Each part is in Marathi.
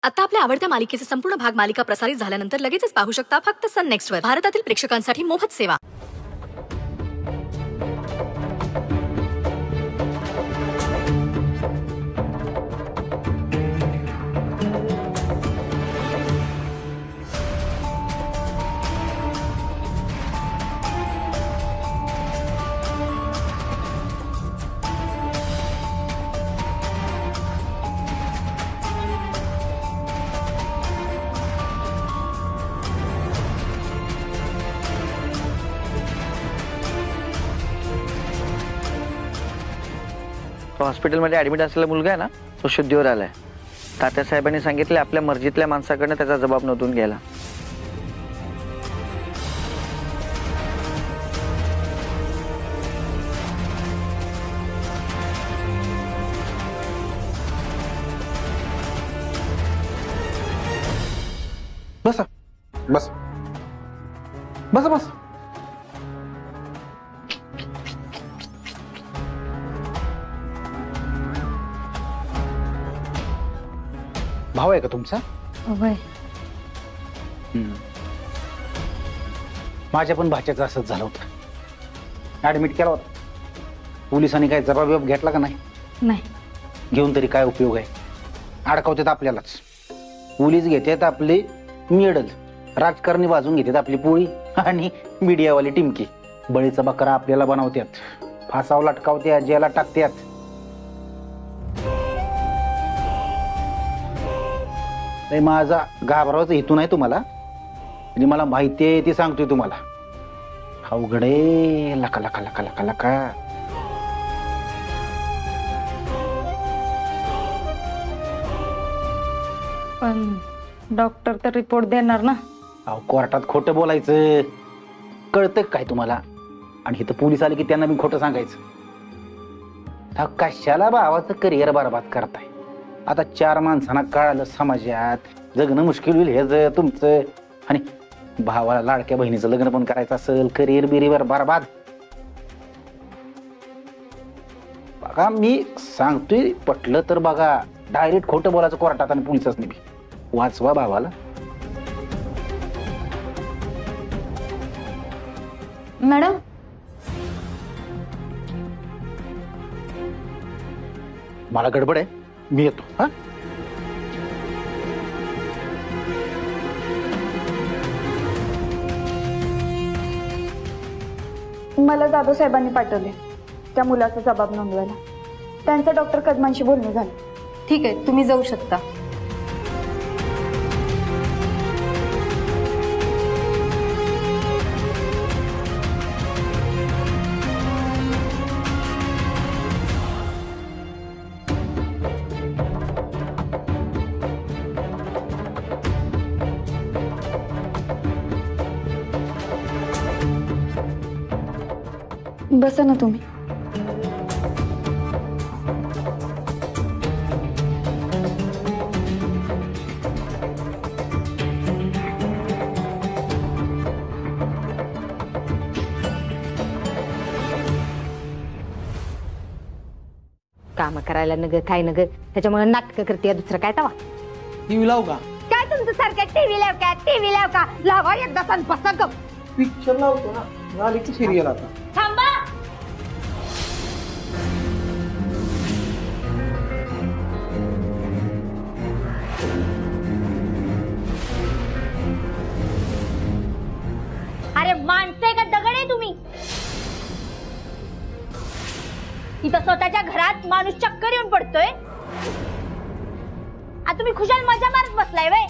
आता आपल्या आवडत्या मालिकेचे संपूर्ण भाग मालिका प्रसारित झाल्यानंतर लगेचच पाहू शकता फक्त सन नेक्स्ट वर. भारतातील प्रेक्षकांसाठी मोफत सेवा. हॉस्पिटलमध्ये ॲडमिट असलेला मुलगा आहे ना, तो शुद्धीवर आलाय. तात्यासाहेबांनी सांगितले आपल्या मर्जीतल्या माणसाकडनं त्याचा जबाब नोंदवून घ्यायला. बसा बस बस बस. भाव आहे का तुमचा? होय. माझ्या पण भाच्याचं असंच झालं होतं. ऍडमिट केला होता. पोलिसांनी काय जबाब घेतला का नाही? नाही. घेऊन तरी काय उपयोग आहे? अडकवतात आपल्यालाच. पोलीस घेतात आपली मेडल, राजकारणी बाजून घेतात आपली पोळी आणि मीडियावाली टिमकी. बळीचा बकरा आपल्याला बनवतात, फासावर लटकावतात, जेला टाकतात. माझा घाबरावाचा हेतू नाही तुम्हाला, म्हणजे मला माहिती आहे ती सांगतोय तुम्हाला. अवघडे लका लका लका लका लका. पण डॉक्टर तर रिपोर्ट देणार ना. अहो कोर्टात खोटं बोलायचं कळतं काय तुम्हाला? आणि इथं पोलीस आले की त्यांना मी खोटं सांगायचं. कशाला भावाचं करिअर बरबाद करताय? आता 4 माणसांना कळालं समाजात, जगणं मुश्किल होईल हे तुमचं. आणि भावाला लाडक्या बहिणीचं लग्न पण करायचं असेल, करिअर बिरिअर बरबाद. बघा मी सांगतोय, पटलं तर बघा. डायरेक्ट खोटं बोलायचं कोर्टात आणि पोलिसांनी बी. वाचवा भावाला. मॅडम, मला गडबड आहे, मी येतो. हा मला जाधव साहेबांनी पाठवले त्या मुलाचा जबाब नोंदवायला. त्यांचं डॉक्टर कदमांशी बोलणं झालं. ठीक आहे, तुम्ही जाऊ शकता. बसा ना तुम्ही. काम करायला नग काय नग, त्याच्यामुळे नाटक करते. दुसरं काय तवा टीव्ही लावू का? काय तुमचं सारखं टीव्ही लाव का टीव्ही लाव का? लावा एकदा सण पसंत. पिक्चर लावतो ना, झाली की सिरियल. आता थांबा. अरे माणसं आहे का दगड आहे तुम्ही? इथं स्वतःच्या घरात माणूस चक्कर येऊन पडतोय, आता तुम्ही खुशाल मजा मारत बसलाय वय.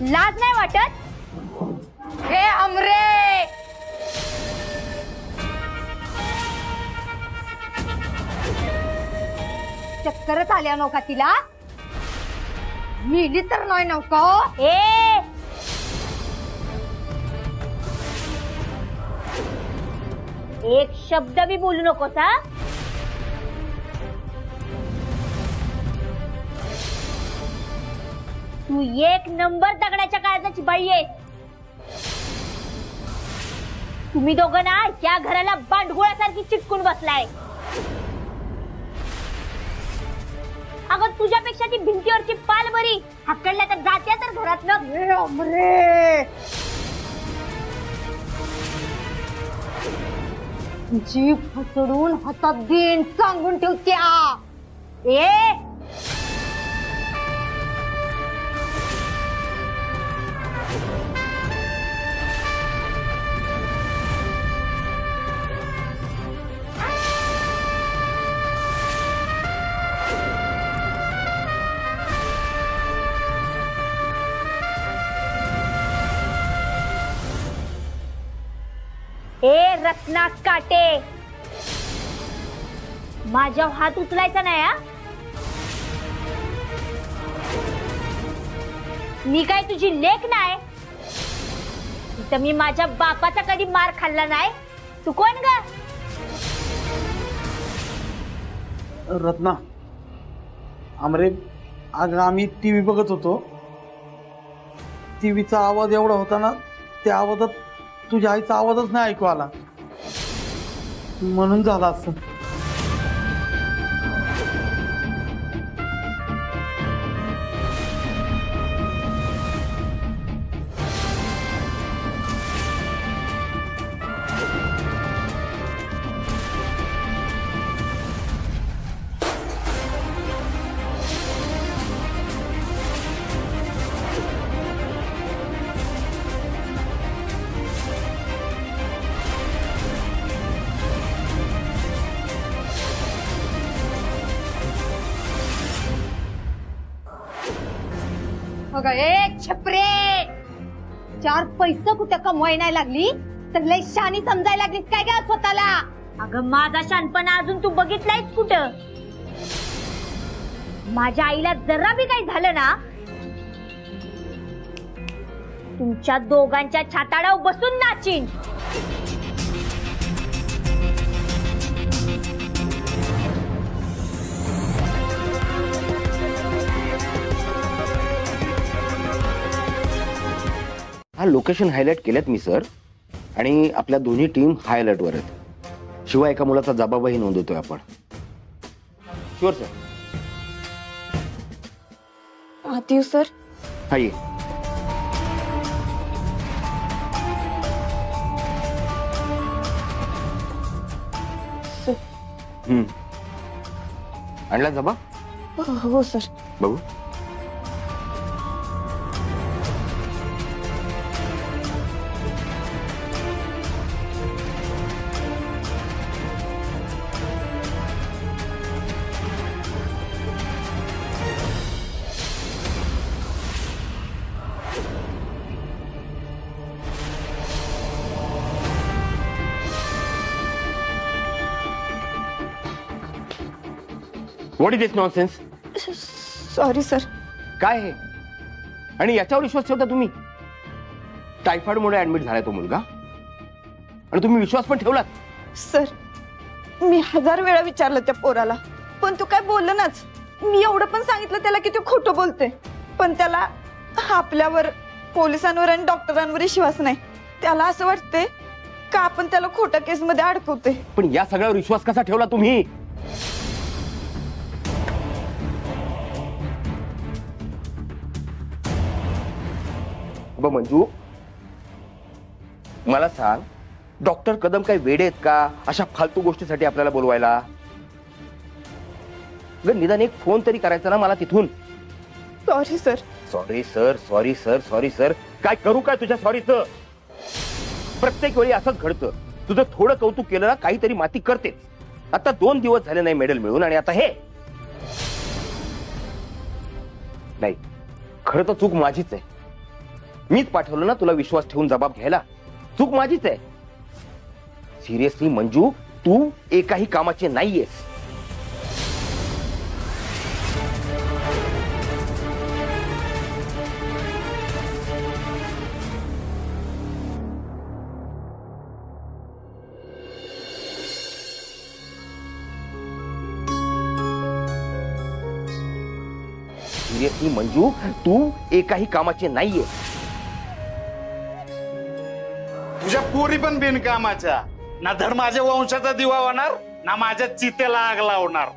लाज नाही वाटत? हे अमरे, चक्करच आल्या नव्हता तिला? मिली तर नाही नव्हतं. एक शब्द भी बोलू नकोस हा. तू एक नंबर दगडाच्या काळजाची बाई आहे. तुम्ही दोघं ना या घराला बांडगुळासारखी चिटकून बसलाय. अगं तुझ्यापेक्षा ती भिंतीवरची पाल बरी. हाकलल्या तर जात्या तर घरातलं. जीव फसडून हातात देन सांगून ठेवत्या. ए ए रत्ना काटे, माझ्या हात उचलायचा नाही हा. मी काय तुझी लेक नाही. तर मी माझ्या बापाचा कधी मार खाल्ला नाही. तू कोण ग? रत्ना, आमरे अगं आम्ही टीव्ही बघत होतो. टीव्हीचा आवाज एवढा होता ना, त्या आवाजात तुझ्या आईचा आवाजच नाही ऐकू आला, म्हणून झाला असं. छपरे, 4 पैसे कुठं कमवाय नाही लागली तर लय शानी समजायला लागलीस काय ग स्वतःला. अगं माझा शानपणा अजून तू बघितलायस कुठं? माझ्या आईला जरा बी काही झालं ना, तुमच्या दोघांच्या छाताडावर बसून नाचीन. हा लोकेशन हायलाइट केलेत मी सर, आणि आपल्या दोन्ही टीम हाय अलर्ट वर आहेत. शिवाय एका मुलाचा जबाबही नोंदवतोय आपण. Sure sir. आत येऊ सर? हा ये. आणला जबाब? हो सर. बघू. What is this nonsense? Sorry sir. काय हे? आणि याच्यावर विश्वास ठेवता तुम्ही? टायफॉइडमुळे ऍडमिट झालाय तो मुलगा, आणि तुम्ही विश्वास पण ठेवलात? सर, मी 1000 वेळा विचारलं त्या पोराला, पण तू काय बोलला नाच. मी एवढं पण सांगितलं त्याला की तू खोटं बोलते, पण त्याला आपल्यावर, पोलिसांवर आणि डॉक्टरांवर विश्वास नाही. त्याला असं वाटते का आपण त्याला खोट्या केस मध्ये अडकवते. पण या सगळ्यावर विश्वास कसा ठेवला तुम्ही? मंजू, मला सांग, डॉक्टर कदम काही वेडे आहेत का अशा फालतू गोष्टीसाठी आपल्याला बोलवायला? निदान एक फोन तरी करायचा ना मला तिथून. Sorry sir. Sorry sir, sorry sir, sorry sir. काय करू काय तुझ्या सॉरीचं? प्रत्येक वेळी असंच घडतं. तुझं थोडं कौतुक केलं ना काहीतरी माती करतेच. आता 2 दिवस झाले नाही मेडल मिळून, आणि आता हे. नाही, खरं तर चूक माझीच आहे. मीच पाठवलं ना तुला विश्वास ठेवून जबाब घ्यायला. चूक माझीच आहे. सिरियसली मंजू, तू एकाही कामाचे नाहीयेस. सिरियसली मंजू, तू एकाही कामाचे नाहीयेस. तुझ्या पोरी पण बिनकामाच्या. ना धड माझ्या वंशाचा दिवा होणार, ना माझ्या चितेला आग लावणार.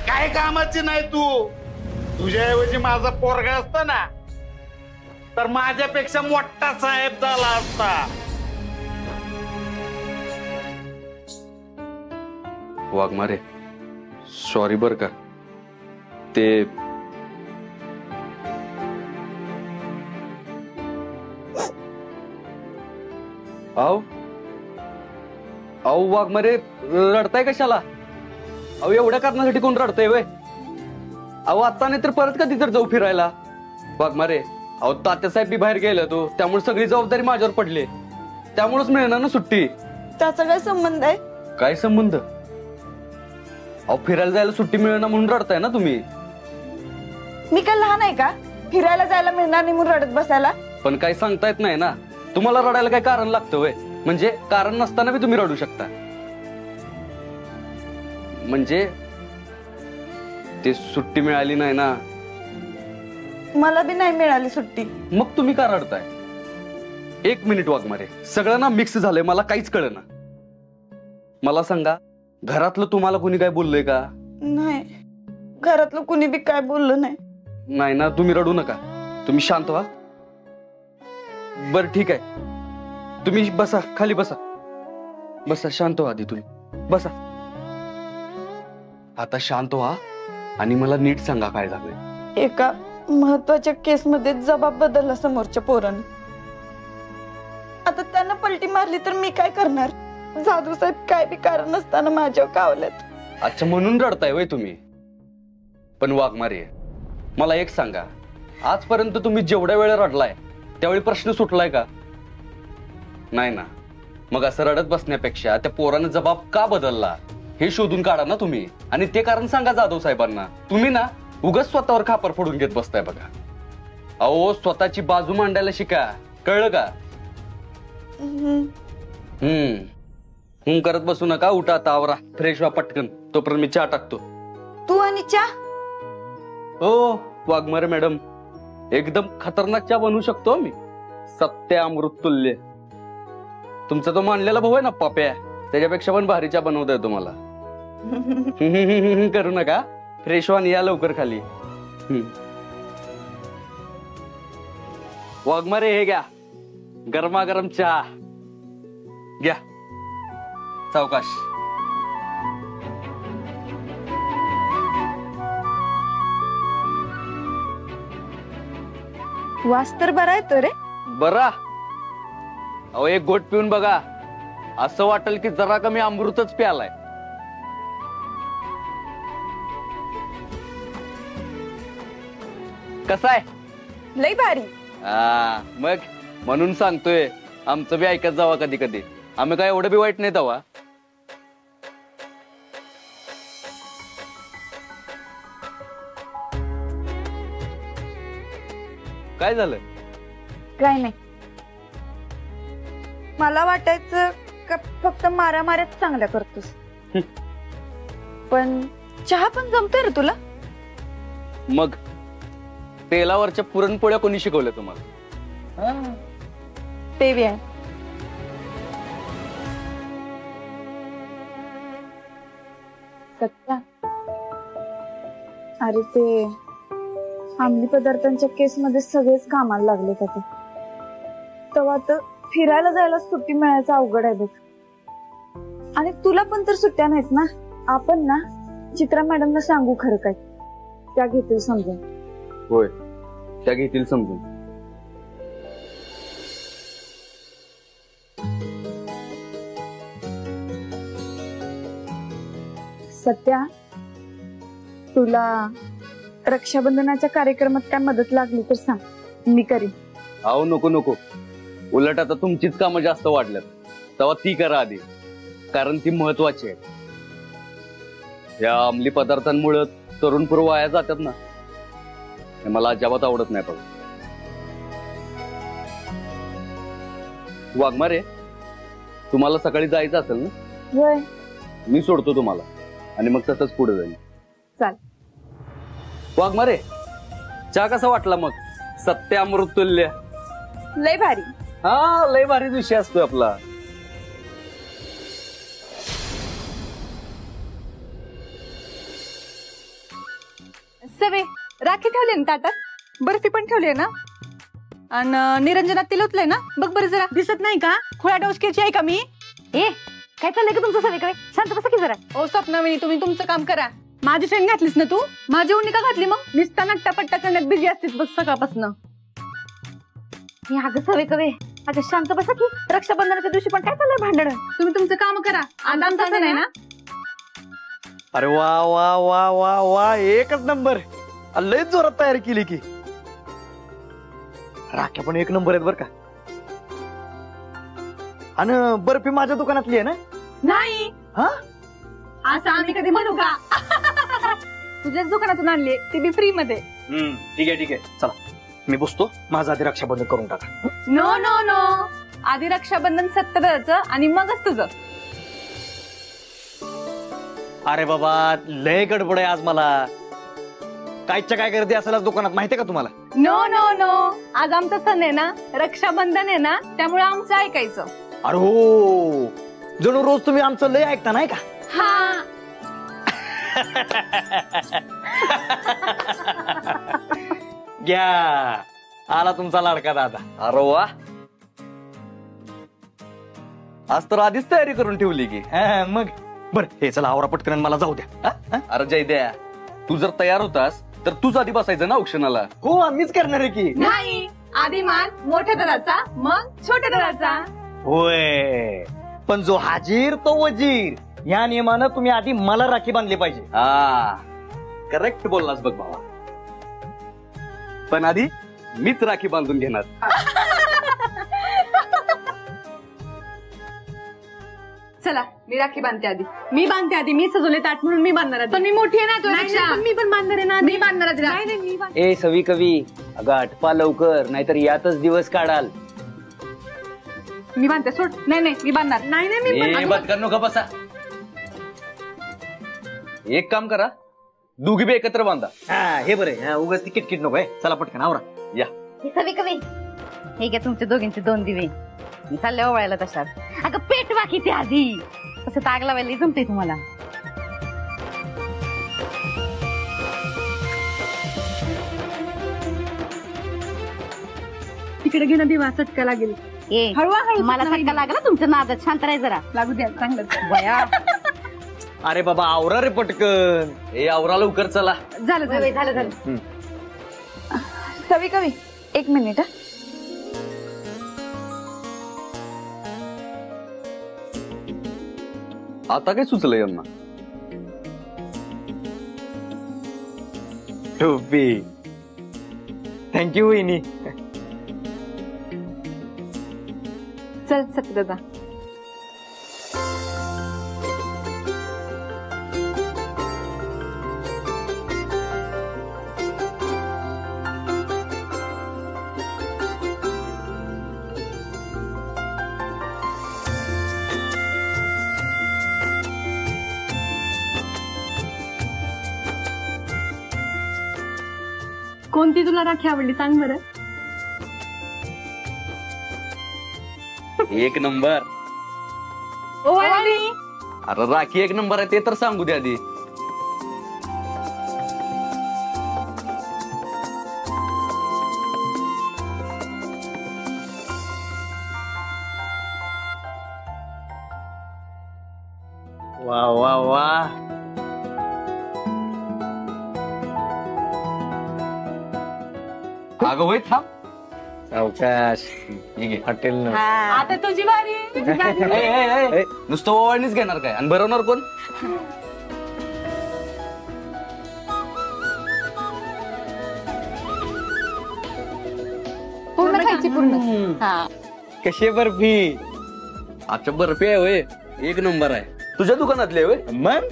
काय कामाची नाही तू. तुझ्याऐवजी माझा पोरगा असता ना तर माझ्यापेक्षा मोठा साहेब झाला असता. वाघमारे सॉरी बर का. ते अहो वाघमारे रडताय कशाला? अहो एवढ्या कारणासाठी कोण रडतंय वय? अहो आता नाही तर परत कधी तर जाऊ फिरायला. वाघमारे अहो तात्यासाहेब बी बाहेर गेला तो, त्यामुळे सगळी जबाबदारी माझ्यावर पडली. त्यामुळेच मिळणार ना सुट्टी. त्याचा काय संबंध आहे? काय संबंध? अहो फिरायला जायला सुट्टी मिळणार म्हणून रडताय ना तुम्ही. मी काय लहान आहे का फिरायला जायला मिळणार नाही म्हणून रडत बसायला? पण काही सांगता येत नाही ना. तुम्हाला रडायला काय कारण लागतं वय? म्हणजे कारण नसताना बी तुम्ही रडू शकता. म्हणजे ते सुट्टी मिळाली नाही ना. मला बी नाही मिळाली सुट्टी. मग तुम्ही का रडताय? एक मिनिट वाघमारे, सगळं ना मिक्स झालंय, मला काहीच कळेना. मला सांगा, घरातलं तुम्हाला कोणी काय बोललंय का? नाही, घरातलं कुणी बी काय बोललं नाही. नाही ना. तुम्ही रडू नका, तुम्ही शांत व्हा. बर ठीक आहे, तुम्ही बसा, खाली बसा. बसा, शांत व्हा आधी तुम्ही. बसा. आता शांत व्हा आणि मला नीट सांगा काय झालंय. एका महत्वाच्या केस मध्ये जबाब बदलला समोरच्या पोरानं. आता त्यानं पलटी मारली तर मी काय करणार? जाधव साहेब काय बी कारण नसताना माझ्यावर कावल्यात. अच्छा, म्हणून रडताय वय तुम्ही? पण वाघमारे मला एक सांगा, आजपर्यंत तुम्ही जेवढ्या वेळ रडलाय त्यावेळी प्रश्न सुटलाय का? नाही ना. मग असं रडत बसण्यापेक्षा त्या पोरानं जबाब का बदलला हे शोधून काढा ना तुम्ही, आणि ते कारण सांगा जाधव साहेबांना. तुम्ही ना उगाच स्वतःवर खापर फोडून घेत बसताय बघा. अहो स्वतःची बाजू मांडायला शिका, कळलं का? करत बसू नका. उठा आता, आवरा, फ्रेश व्हा पटकन. तोपर्यंत मी चहा टाकतो. तू आणि चहा? हो वाघमारे मॅडम, एकदम खतरनाक चहा बनवू शकतो मी. सत्य अमृत तुल्य. तुमचा तो मानलेला भाऊ आहे ना पाप्या, त्याच्यापेक्षा पण भारी चहा बनवता येतो मला. करू नका. फ्रेश व्हा, या लवकर खाली. वाघमारे हे घ्या, गरमागरम चहा घ्या. सावकाश. वास तर बरा येतो रे. बरा? अहो एक घोट पिऊन बघा, असं वाटेल की जरा कमी अमृतच प्यालाय. कसा आहे? लई भारी. मग म्हणून सांगतोय, आमचं बी ऐकत जावा कधी कधी. आम्ही काय एवढं बी वाईट नाही तवा. काय झालं? काय नाही. मला वाटायचं का फक्त मारामाऱ्याच चांगल्या करतोस, पण चहा पण जमतोय रे तुला. मग तेलावरच्या पुरणपोळ्या कोणी शिकवल्या तुम्हाला? ते बी आहे. सत्या, अरे ते अंमली पदार्थांच्या केस मध्ये सगळेच कामाला लागले का? तेव्हा तर फिरायला जायला सुट्टी मिळायचं अवघड आहे बघ. आणि तुला पण तर सुट्ट्या नाहीत ना. आपण ना चित्रा मॅडमला सांगू खरं काय, त्या घेतील समजून. होय, त्या घेतील समजून. सत्या, तुला रक्षाबंधनाच्या कार्यक्रमात काय मदत लागली तर सांग, मी करीन. अहो नको नको, उलट आता तुमचीच कामं जास्त वाढल्यात. तेव्हा ती करा आधी, कारण ती महत्वाची आहे. या अंमली पदार्थांमुळे तरुण पोरं वाया जातात ना, हे मला अजिबात आवडत नाही. बघ वाघमारे, तुम्हाला सकाळी जायचं असेल ना? होय. मी सोडतो तुम्हाला आणि मग तसंच पुढे जाईल. चाल. वाघमारे, चहा कसा वाटला मग? सत्य अमृत तुल्य. लय भारी. हा, लय भारी विषय असतो आपला. सवे राखी ठेवली ना ताटात, बर्फी पण ठेवली ना, आणि निरंजनात तिला उतलंय ना, बघ बरं जरा. दिसत नाही का खुळा डोसक्याची आहे का मी? ए काय चाललंय का तुमचं सगळीकडे? शांत बसा की जरा. ओ स्वप्नावणी, तुम्ही तुमचं काम करा. माझी शेण घातलीस ना तू? माझी उन्ही का घातली मग? निस्ता नट्टापट्टा करण्यात बिझी असतीस बस सकाळपासून. अगं सवे कवे, अगं शांत बसा की. रक्षाबंधनाच्या दिवशी पण काय चाललंय भांडण? तुम्ही तुमचं काम करा. आता तसं नाही ना. अरे वा वा वा वा वा, एकच नंबर. लय जोरात तयारी केली की. राख्या पण एक नंबर आहेत बर का. आणि बर्फी माझ्या दुकानातली आहे ना? नाही हा, असं आम्ही कधी म्हणू का? तुझ्याच दुकानातून आणली, ती बी फ्री मध्ये. ठीक आहे ठीक आहे, चला मी बसतो. माझं आधी रक्षाबंधन करून टाका. नो नो नो, आधी रक्षाबंधन सत्तरचं आणि मगच तुझं. अरे बाबा, लय गडबड आहे आज मला. कायच्या काय करते असेल आज दुकानात, माहितीये का तुम्हाला? नो नो नो, आज आमचा सण आहे ना, रक्षाबंधन आहे ना, त्यामुळे आमचं ऐकायचं. अरे हो, जणू रोज तुम्ही आमचं लय ऐकता नाही का? हा. घ्या, आला तुमचा लाडका दादा. अरे वा, आज तर आधीच तयारी करून ठेवली की. मग बर, हे चला आवरा पटकन, मला जाऊ द्या. अरे जयद्या, तू जर तयार होतास तर तूच आधी बसायचं ना औक्षणाला. हो, आम्हीच करणार आहे की. नाही, आधी मान मोठ्या दराचा, मग छोट्या दराचा. होय, पण जो हाजीर तो वजीर या नियमानं तुम्ही आधी मला राखी बांधली पाहिजे. हा, करेक्ट बोललास बघ भावा. पण आधी मीच राखी बांधून घेणार. चला, मी राखी बांधते आधी. मी बांधते आधी. मी सजवले ताट म्हणून मी बांधणार आहे. पण मी मोठी आहे ना तुझ्यापेक्षा. मी पण बांधणार आहे ना. मी बांधणार आहे. नाही नाही, मी बांधणार. ए सवी कवी, अगं आटपा लवकर, नाहीतर यातच दिवस काढाल. मी बांधते, सोड. नाही नाही, मी बांधणार. नाही नाही, मी ए बदकर नको बसा. एक काम करा, दोघी बी एकत्र बांधा. हा, हे बरं, उगाच ती किटकिट नको आहे. चला पटकन आवरा. या. सवे कवे, हे घ्या तुमच्या दोघींचे 2 दिवे. मी चालले ओवाळायला तशात. अगं पेटवा किती आधी, कसं ताग लावायला जमते तुम्हाला. तिकडे घेणं दिवा चटका लागेल. ए हळूहळू मला चटका लागला तुमच्या नादात. शांत राहा जरा. लागू द्या, चांगलं. बया, अरे बाबा आवरा रे पटकन. ए आवरा लवकर चला. झालं झालं झालं झालं. सवी कवी, 1 मिनिट. आता काय सुचलं यांना? टोपी. थँक्यू वहिनी. चल सत्यदादा. कोणती तुला राखी आवडली सांग बरं? एक नंबर. ओवाळली. अरे राखी एक नंबर आहे ते तर सांगू दे आधी. वा वा वा. अगं होय, थांब. अवकाश हॉटेल न. आता तुझी बारी. नुसतं ओवाळणीच घेणार काय आणि भरवणार कोण? पूर्ण खायची पूर्ण. कशी बर्फी? अच्छा बर्फी आहे होय, एक नंबर आहे. तुझ्या दुकानातली आहे होय? मग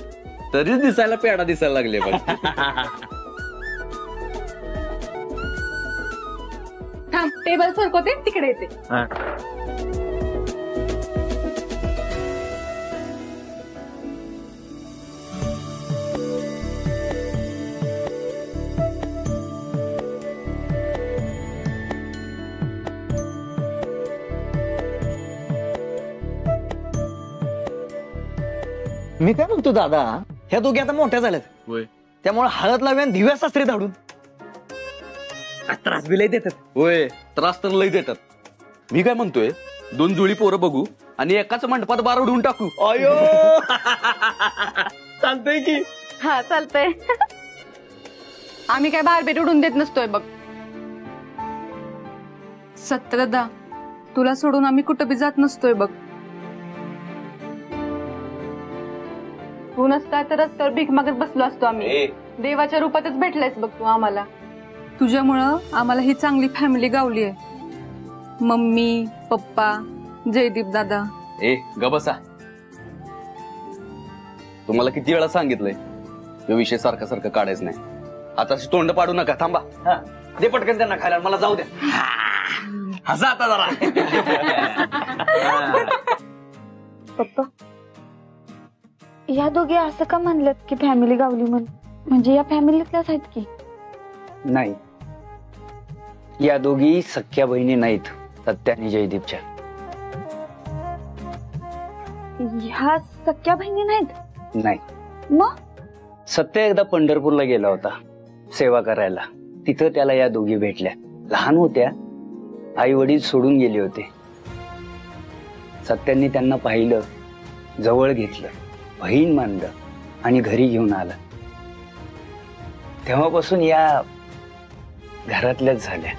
तरीच दिसायला पेढा दिसायला लागले बघ. थांब, टेबल सरकवते, तिकडे येते. मी काय म्हणतो दादा, ह्या दोघी आता मोठ्या झाल्यात, त्यामुळे हळद लाव्या आणि दिव्या सासरी धाडून. त्रास बी लय देतात. होय, त्रास तर लय देतात. मी काय म्हणतोय, 2 जुळी पोरं बघू आणि एकाच मंडपात बार उडवून टाकू. अयो चालतंय की. हा चालतंय. आम्ही काय बारबेट उडून देत नसतोय बघ. सत्यदा, तुला सोडून आम्ही कुठं बी जात नसतोय बघ. तू नसता तर रस्त्यावर भीक मागत बसलो असतो आम्ही. देवाच्या रूपातच भेटलायस बघ तू आम्हाला. तुझ्यामुळं आम्हाला ही चांगली फॅमिली गावली आहे. मम्मी, पप्पा, जयदीप दादा. ग बसा. तुम्हाला किती वेळा सांगितलंय तो विषय सारखा सारखा काढायच नाही. आता अशी तोंड पाडू नका. थांबा. दे पटकन त्यांना खायला, मला जाऊ द्या. हसा आता जरा. पप्पा, या दोघे असं का म्हणलेत की फॅमिली गावली म्हणून? म्हणजे या फॅमिलीतल्याच आहेत की? नाही, या दोघी सख्या बहिणी नाहीत, सत्या आणि जयदीपच्या. ह्या सख्या बहिणी नाहीत? नाही. मग सत्या एकदा पंढरपूरला गेला होता सेवा करायला. तिथं त्याला या दोघी भेटल्या. लहान होत्या, आई वडील सोडून गेले होते. सत्यांनी त्यांना पाहिलं, जवळ घेतलं, बहीण मानलं आणि घरी घेऊन आलं. तेव्हापासून या घरातल्याच झाल्या.